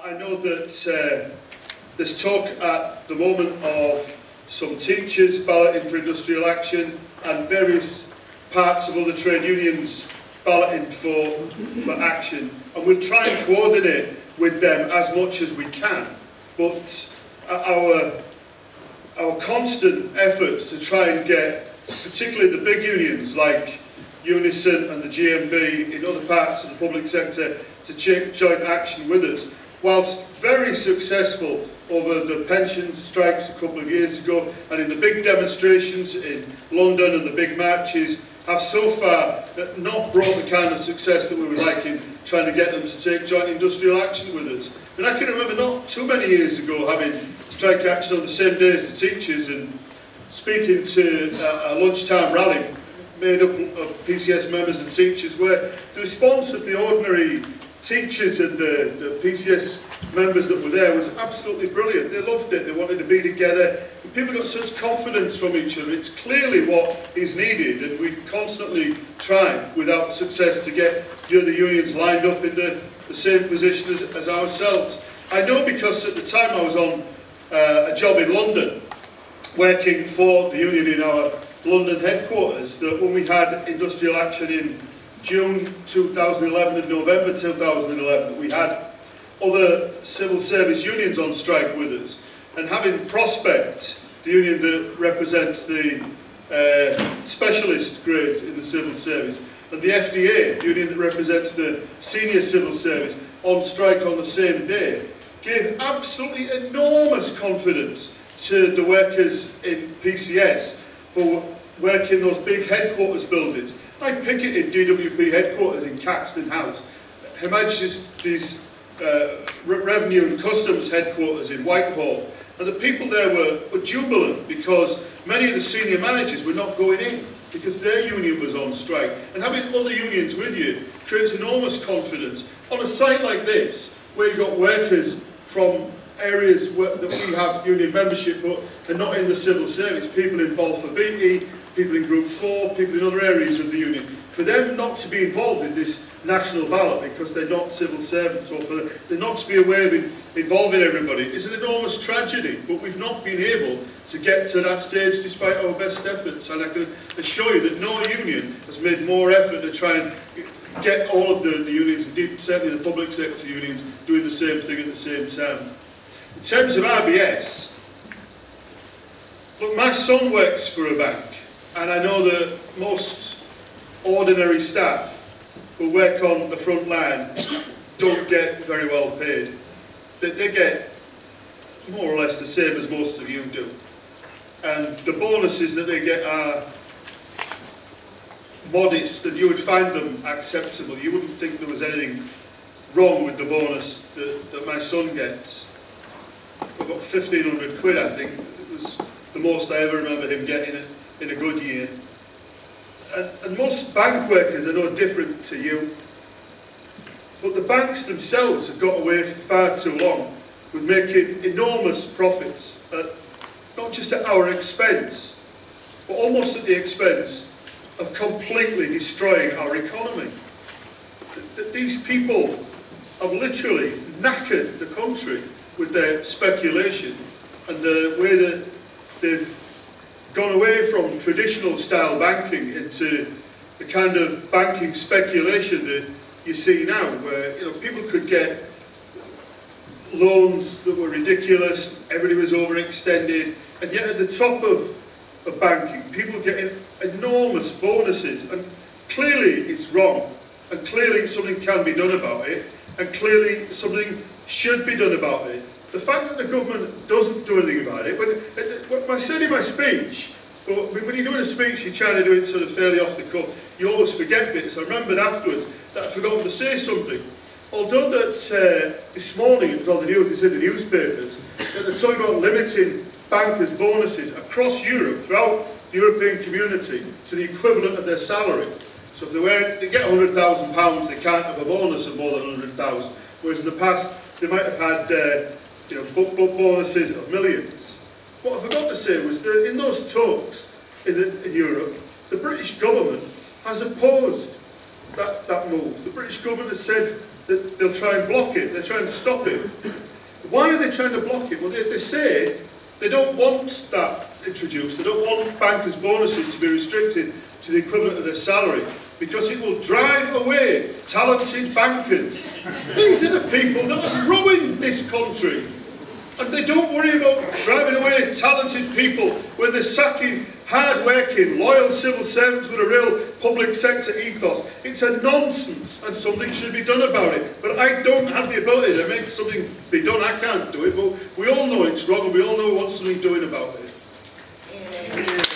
I know that there's talk at the moment of some teachers balloting for industrial action and various parts of other trade unions balloting for action, and we'll try and coordinate with them as much as we can. But our constant efforts to try and get, particularly the big unions like Unison and the GMB in other parts of the public sector, to take joint action with us, whilst very successful over the pensions strikes a couple of years ago and in the big demonstrations in London and the big marches, have so far not brought the kind of success that we would like in trying to get them to take joint industrial action with us. And I can remember not too many years ago having strike action on the same day as the teachers and speaking to a lunchtime rally made up of PCS members and teachers, where the response of the ordinary teachers and the PCS members that were there was absolutely brilliant. They loved it, they wanted to be together. And people got such confidence from each other. It's clearly what is needed, and we've constantly tried without success to get the other unions lined up in the same position as ourselves. I know because at the time I was on a job in London working for the union in our London headquarters, that when we had industrial action in June 2011 and November 2011, we had other civil service unions on strike with us, and having Prospect, the union that represents the specialist grades in the civil service, and the FDA, the union that represents the senior civil service, on strike on the same day, gave absolutely enormous confidence to the workers in PCS who work in those big headquarters buildings. I picketed DWP headquarters in Caxton House, Her Majesty's Revenue and Customs headquarters in Whitehall, and the people there were jubilant because many of the senior managers were not going in because their union was on strike. And having other unions with you creates enormous confidence. On a site like this, where you've got workers from areas that we have union membership but are not in the civil service, people in Balfour Beatty, people in Group 4, people in other areas of the union, for them not to be involved in this national ballot because they're not civil servants, or for them not to be aware of involving everybody, is an enormous tragedy. But we've not been able to get to that stage despite our best efforts, and I can assure you that no union has made more effort to try and get all of the unions, indeed certainly the public sector unions, doing the same thing at the same time. In terms of RBS, look, my son works for a bank, and I know that most ordinary staff who work on the front line don't get very well paid. They get more or less the same as most of you do. And the bonuses that they get are modest, and you would find them acceptable. You wouldn't think there was anything wrong with the bonus that my son gets. About 1,500 quid, I think. It was the most I ever remember him getting in a good year. And most bank workers are no different to you. But the banks themselves have got away for far too long with making enormous profits, not just at our expense, but almost at the expense of completely destroying our economy. These people have literally knackered the country with their speculation and the way that they've gone away from traditional style banking into the kind of banking speculation that you see now, where people could get loans that were ridiculous, everybody was overextended, and yet at the top of banking, people getting enormous bonuses. And clearly it's wrong, and clearly something can be done about it, and clearly something should be done about it. The fact that the government doesn't do anything about it, when I said in my speech, but when you're doing a speech, you're trying to do it sort of fairly off the cuff, you always forget bits. I remembered afterwards that I'd forgotten to say something. Although that this morning it was on the news, it's in the newspapers, that they're talking about limiting bankers' bonuses across Europe, throughout the European community, to the equivalent of their salary. So if they get £100,000, they can't have a bonus of more than 100,000. Whereas in the past, they might have had bonuses of millions. What I forgot to say was that in those talks in Europe, the British government has opposed that move. The British government has said they'll try and block it, they're trying to stop it. Why are they trying to block it? Well, they say they don't want that introduced, they don't want bankers' bonuses to be restricted to the equivalent of their salary, because it will drive away talented bankers. These are the people that have ruined this country. And they don't worry about driving away talented people when they're sacking hard-working, loyal civil servants with a real public sector ethos. It's a nonsense, and something should be done about it. But I don't have the ability to make something be done. I can't do it, but we all know it's wrong, and we all know we want something doing about it.